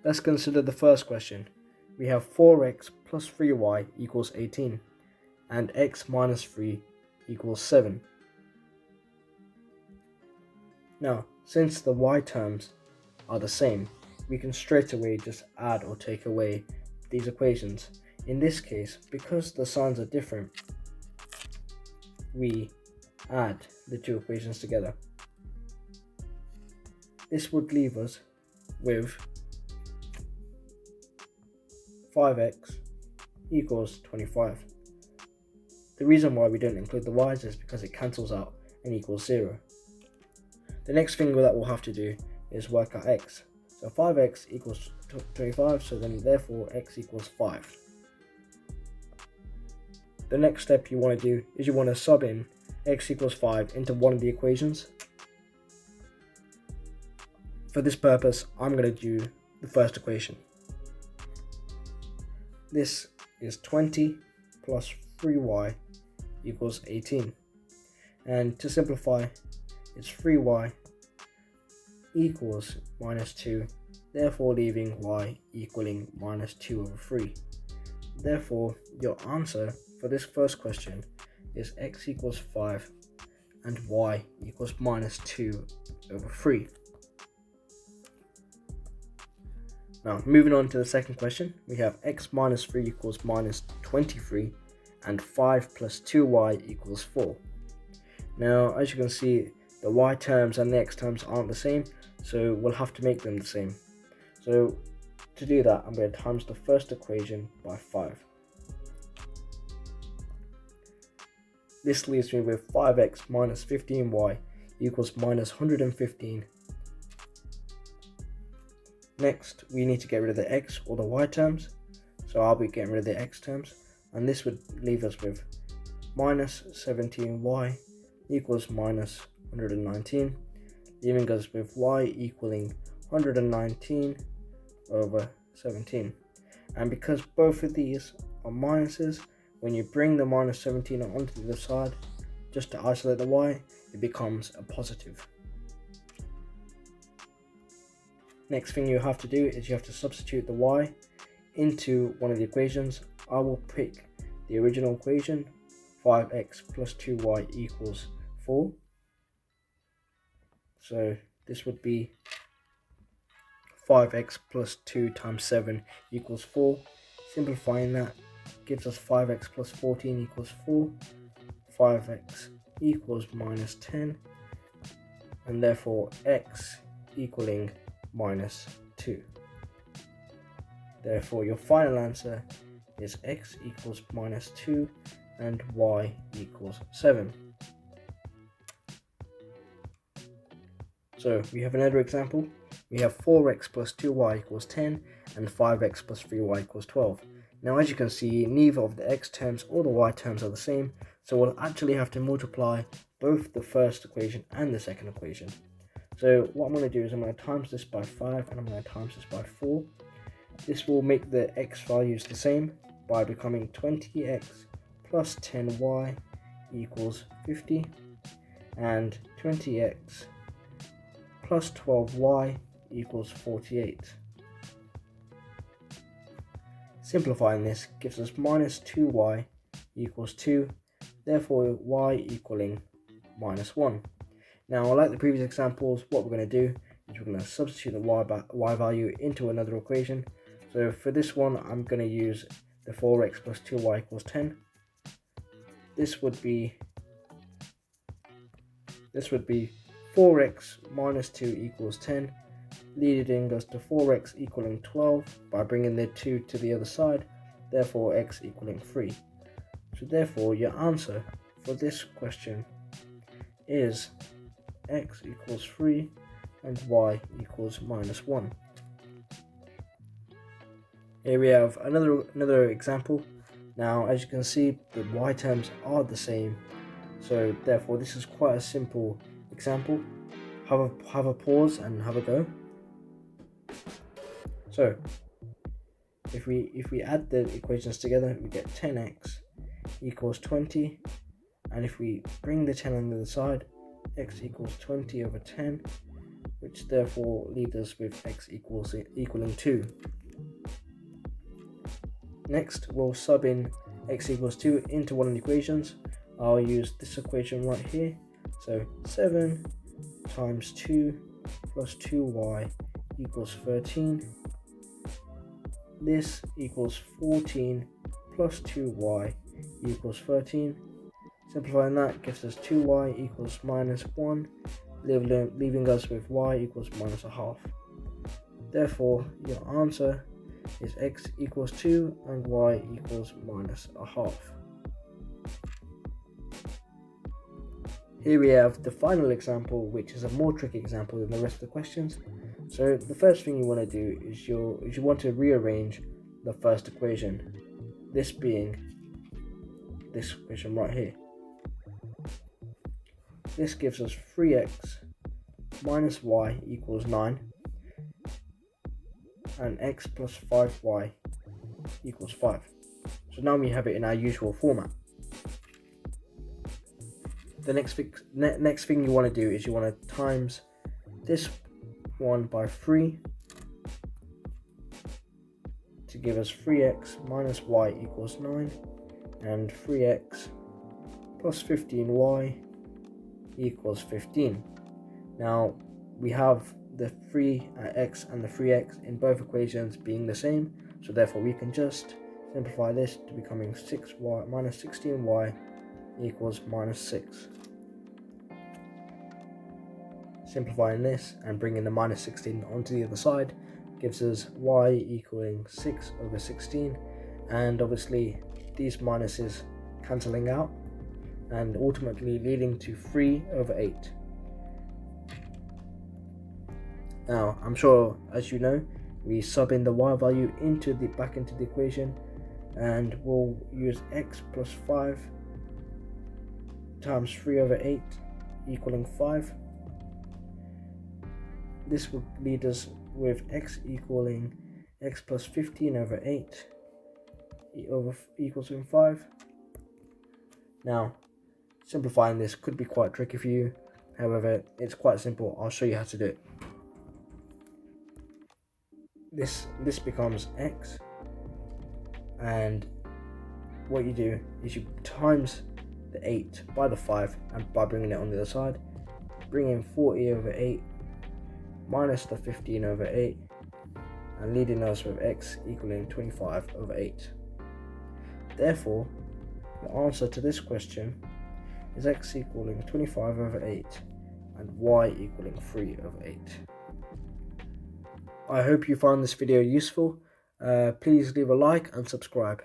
Let's consider the first question. We have 4x plus 3y equals 18 and x minus 3 equals 7. Now, since the y terms are the same, we can straight away just add or take away these equations. In this case, because the signs are different, we add the two equations together. This would leave us with 5x equals 25. The reason why we don't include the y's is because it cancels out and equals 0. The next thing that we'll have to do is work out x. So 5x equals 25, so then therefore x equals 5. The next step you want to do is you want to sub in x equals 5 into one of the equations. For this purpose, I'm going to do the first equation. This is 20 plus 3y equals 18. And to simplify, it's 3y equals minus 2, therefore leaving y equaling minus 2 over 3. Therefore, your answer for this first question is x equals 5 and y equals minus 2 over 3. Now, moving on to the second question, we have x minus 3 equals minus 23 and 5 plus 2y equals 4. Now, as you can see, the y terms and the x terms aren't the same, so we'll have to make them the same. So to do that, I'm going to times the first equation by 5. This leaves me with 5x minus 15y equals minus 115. Next, we need to get rid of the x or the y terms, so I'll be getting rid of the x terms, and this would leave us with minus 17y equals minus 119, leaving us with y equaling 119 over 17. And because both of these are minuses, when you bring the minus 17 onto the side, just to isolate the y, it becomes a positive. Next thing you have to do is you have to substitute the y into one of the equations. I will pick the original equation, 5x plus 2y equals 4. So this would be 5x plus 2 times 7 equals 4. Simplifying that gives us 5x plus 14 equals 4. 5x equals minus 10. And therefore x equaling minus 2. Therefore your final answer is x equals minus 2 and y equals 7. So we have another example. We have 4x plus 2y equals 10 and 5x plus 3y equals 12. Now as you can see, neither of the x terms or the y terms are the same, so we'll actually have to multiply both the first equation and the second equation. So what I'm going to do is I'm going to times this by 5 and I'm going to times this by 4. This will make the x values the same by becoming 20x plus 10y equals 50 and 20x plus 12y equals 48. Simplifying this gives us minus 2y equals 2, therefore y equaling minus 1. Now, like the previous examples, what we're going to do is we're going to substitute the y value into another equation. So for this one, I'm going to use the 4x plus 2y equals 10. This would be 4x minus 2 equals 10, leading us to 4x equaling 12 by bringing the 2 to the other side, therefore x equaling 3. So therefore your answer for this question is x equals 3 and y equals minus 1. Here we have another example. Now as you can see, the y terms are the same, so therefore this is quite a simple example. Have a pause and have a go. So if we add the equations together, we get 10x equals 20, and if we bring the 10 on the other side, x equals 20 over 10, which therefore leaves us with x equaling 2. Next, we'll sub in x equals 2 into one of the equations. I'll use this equation right here. So 7 times 2 plus 2y equals 13. This equals 14 plus 2y equals 13. Simplifying that gives us 2y equals minus 1, leaving us with y equals minus a half. Therefore, your answer is x equals 2 and y equals minus a half. Here we have the final example, which is a more tricky example than the rest of the questions. So the first thing you want to do is you want to rearrange the first equation, this being this equation right here. This gives us 3x minus y equals 9 and x plus 5y equals 5. So now we have it in our usual format. The next thing you want to do is you want to times this one by 3 to give us 3x minus y equals 9 and 3x plus 15y equals 15. Now we have the 3x and the 3x in both equations being the same, so therefore we can just simplify this to becoming 6y minus 16y equals minus 6. Simplifying this and bringing the minus 16 onto the other side gives us y equaling 6 over 16, and obviously these minuses cancelling out and ultimately leading to 3 over 8. Now, I'm sure, as you know, we sub in the y value back into the equation, and we'll use x plus 5 times 3 over 8 equaling 5. This will lead us with x equaling x plus 15 over 8 equals 5. Now, simplifying this could be quite tricky for you. However, it's quite simple. I'll show you how to do it. This becomes x, and what you do is you times the 8 by the 5 and by bringing it on the other side, bring in 40 over 8 minus the 15 over 8 and leading us with x equaling 25 over 8. Therefore, the answer to this question is x equaling 25 over 8 and y equaling 3 over 8. I hope you found this video useful. Please leave a like and subscribe.